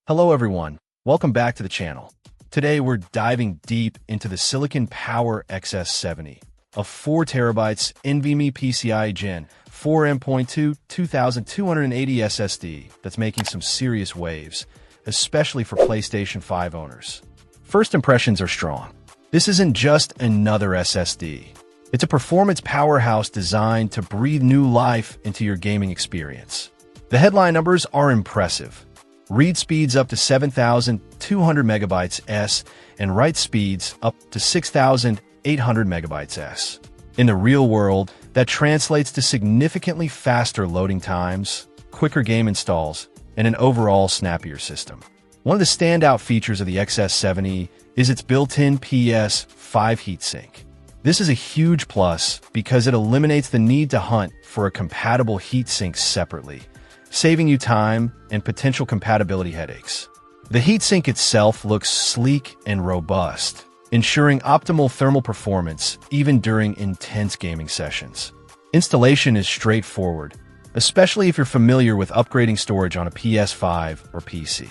Hello everyone, welcome back to the channel. Today we're diving deep into the Silicon Power XS70, a 4TB NVMe PCIe Gen 4 M.2 2280 SSD that's making some serious waves, especially for PlayStation 5 owners. First impressions are strong. This isn't just another SSD. It's a performance powerhouse designed to breathe new life into your gaming experience. The headline numbers are impressive. Read speeds up to 7,200 megabytes s and write speeds up to 6,800 megabytes s. In the real world, that translates to significantly faster loading times, quicker game installs, and an overall snappier system. One of the standout features of the XS70 is its built-in PS5 heatsink. This is a huge plus because it eliminates the need to hunt for a compatible heatsink separately, saving you time and potential compatibility headaches. The heatsink itself looks sleek and robust, ensuring optimal thermal performance even during intense gaming sessions. Installation is straightforward, especially if you're familiar with upgrading storage on a PS5 or PC.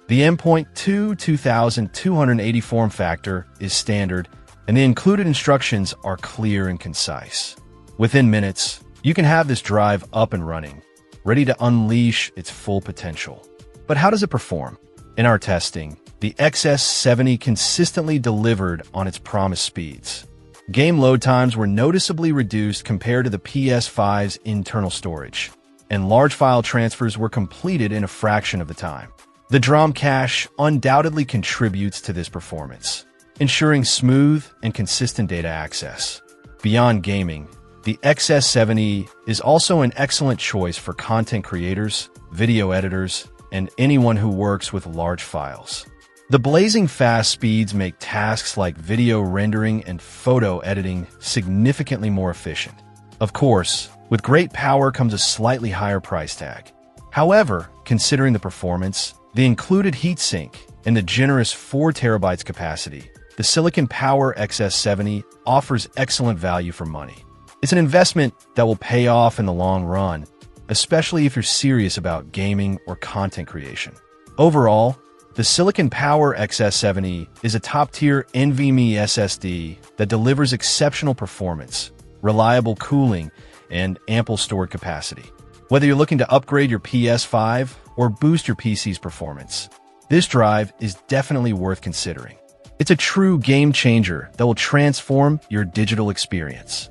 The M.2 2280 form factor is standard, and the included instructions are clear and concise. Within minutes, you can have this drive up and running, ready to unleash its full potential. But how does it perform? In our testing, the XS70 consistently delivered on its promised speeds. Game load times were noticeably reduced compared to the PS5's internal storage, and large file transfers were completed in a fraction of the time. The DRAM cache undoubtedly contributes to this performance, ensuring smooth and consistent data access. Beyond gaming, the XS70 is also an excellent choice for content creators, video editors, and anyone who works with large files. The blazing fast speeds make tasks like video rendering and photo editing significantly more efficient. Of course, with great power comes a slightly higher price tag. However, considering the performance, the included heatsink, and the generous 4 terabytes capacity, the Silicon Power XS70 offers excellent value for money. It's an investment that will pay off in the long run, especially if you're serious about gaming or content creation. Overall, the Silicon Power XS70 is a top-tier NVMe SSD that delivers exceptional performance, reliable cooling, and ample storage capacity. Whether you're looking to upgrade your PS5 or boost your PC's performance, this drive is definitely worth considering. It's a true game changer that will transform your digital experience.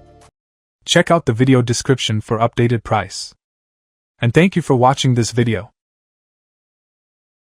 Check out the video description for updated price. And thank you for watching this video.